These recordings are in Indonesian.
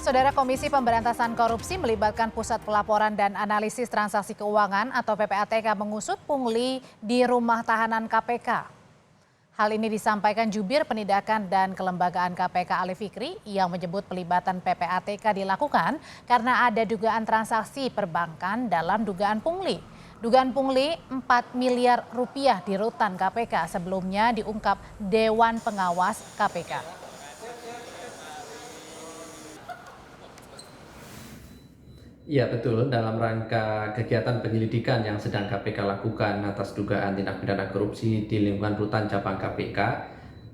Saudara Komisi Pemberantasan Korupsi melibatkan Pusat Pelaporan dan Analisis Transaksi Keuangan atau PPATK mengusut pungli di rumah tahanan KPK. Hal ini disampaikan Jubir Penindakan dan Kelembagaan KPK Ali Fikri yang menyebut pelibatan PPATK dilakukan karena ada dugaan transaksi perbankan dalam dugaan pungli. Dugaan pungli 4 miliar rupiah di rutan KPK sebelumnya diungkap Dewan Pengawas KPK. Iya betul, dalam rangka kegiatan penyelidikan yang sedang KPK lakukan atas dugaan tindak pidana korupsi di lingkungan rutan cabang KPK,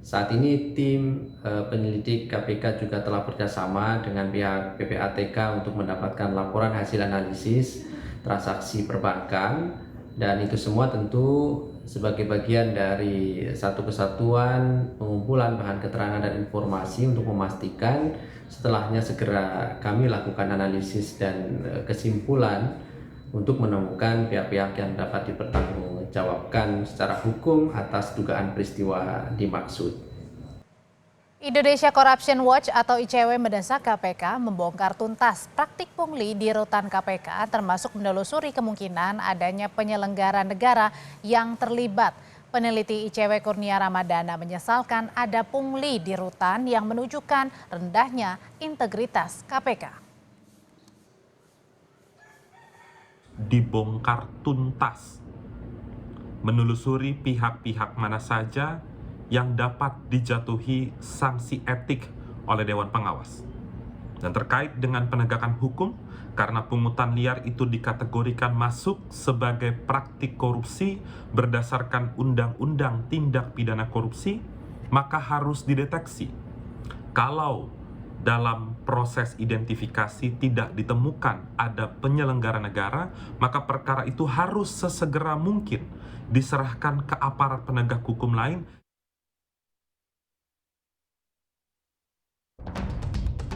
saat ini tim penyelidik KPK juga telah bekerjasama dengan pihak PPATK untuk mendapatkan laporan hasil analisis transaksi perbankan, dan itu semua tentu sebagai bagian dari satu kesatuan pengumpulan bahan keterangan dan informasi untuk memastikan setelahnya segera kami lakukan analisis dan kesimpulan untuk menemukan pihak-pihak yang dapat dipertanggungjawabkan secara hukum atas dugaan peristiwa dimaksud. Indonesia Corruption Watch atau ICW mendesak KPK membongkar tuntas praktik pungli di rutan KPK, termasuk menelusuri kemungkinan adanya penyelenggara negara yang terlibat. Peneliti ICW Kurnia Ramadana menyesalkan ada pungli di rutan yang menunjukkan rendahnya integritas KPK. Dibongkar tuntas, menelusuri pihak-pihak mana saja yang dapat dijatuhi sanksi etik oleh Dewan Pengawas. Dan terkait dengan penegakan hukum, karena pungutan liar itu dikategorikan masuk sebagai praktik korupsi berdasarkan Undang-Undang Tindak Pidana Korupsi, maka harus dideteksi. Kalau dalam proses identifikasi tidak ditemukan ada penyelenggara negara, maka perkara itu harus sesegera mungkin diserahkan ke aparat penegak hukum lain.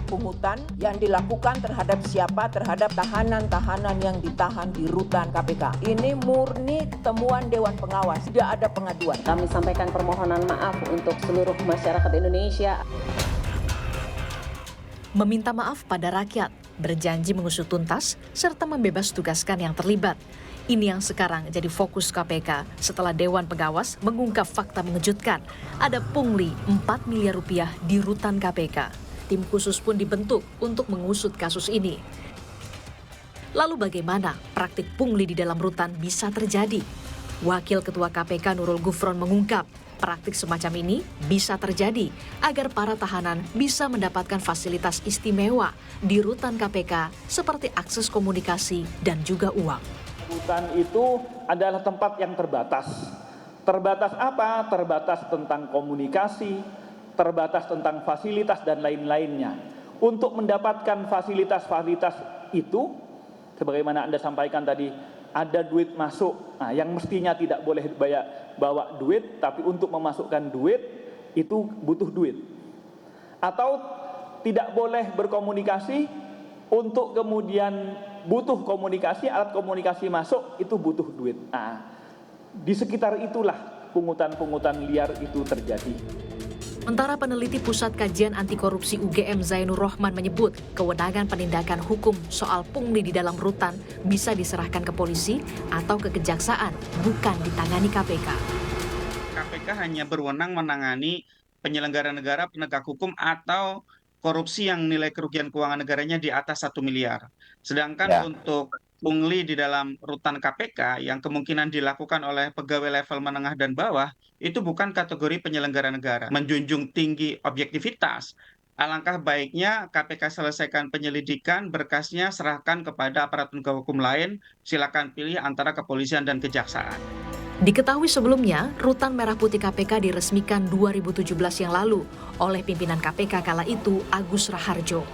Pungutan yang dilakukan terhadap siapa? Terhadap tahanan-tahanan yang ditahan di rutan KPK. Ini murni temuan Dewan Pengawas, tidak ada pengaduan. Kami sampaikan permohonan maaf untuk seluruh masyarakat Indonesia. Meminta maaf pada rakyat, berjanji mengusut tuntas, serta membebas tugaskan yang terlibat. Ini yang sekarang jadi fokus KPK setelah Dewan Pengawas mengungkap fakta mengejutkan. Ada pungli 4 miliar rupiah di rutan KPK. Tim khusus pun dibentuk untuk mengusut kasus ini. Lalu bagaimana praktik pungli di dalam rutan bisa terjadi? Wakil Ketua KPK Nurul Gufron mengungkap, praktik semacam ini bisa terjadi agar para tahanan bisa mendapatkan fasilitas istimewa di rutan KPK seperti akses komunikasi dan juga uang. Rutan itu adalah tempat yang terbatas. Terbatas apa? Terbatas tentang komunikasi, terbatas tentang fasilitas dan lain-lainnya. Untuk mendapatkan fasilitas-fasilitas itu, sebagaimana Anda sampaikan tadi, ada duit masuk. Nah, yang mestinya tidak boleh bawa duit, tapi untuk memasukkan duit itu butuh duit. Atau tidak boleh berkomunikasi, untuk kemudian butuh komunikasi, alat komunikasi masuk itu butuh duit. Nah, di sekitar itulah pungutan-pungutan liar itu terjadi. Sementara peneliti Pusat Kajian Anti Korupsi UGM Zainur Rohman menyebut kewenangan penindakan hukum soal pungli di dalam rutan bisa diserahkan ke polisi atau ke kejaksaan, bukan ditangani KPK. KPK hanya berwenang menangani penyelenggara negara, penegak hukum, atau korupsi yang nilai kerugian keuangan negaranya di atas 1 miliar. Sedangkan untuk pungli di dalam rutan KPK yang kemungkinan dilakukan oleh pegawai level menengah dan bawah, itu bukan kategori penyelenggara negara. Menjunjung tinggi objektivitas, alangkah baiknya KPK selesaikan penyelidikan, berkasnya serahkan kepada aparat penegak hukum lain, silakan pilih antara kepolisian dan kejaksaan. Diketahui sebelumnya, Rutan Merah Putih KPK diresmikan 2017 yang lalu oleh pimpinan KPK kala itu Agus Raharjo.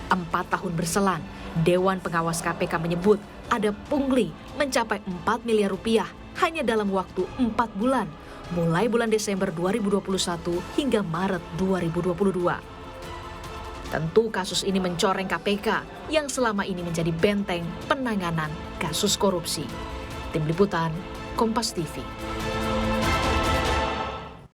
4 tahun berselang, Dewan Pengawas KPK menyebut ada pungli mencapai 4 miliar rupiah hanya dalam waktu 4 bulan, mulai bulan Desember 2021 hingga Maret 2022. Tentu kasus ini mencoreng KPK yang selama ini menjadi benteng penanganan kasus korupsi. Tim Liputan, Kompas TV.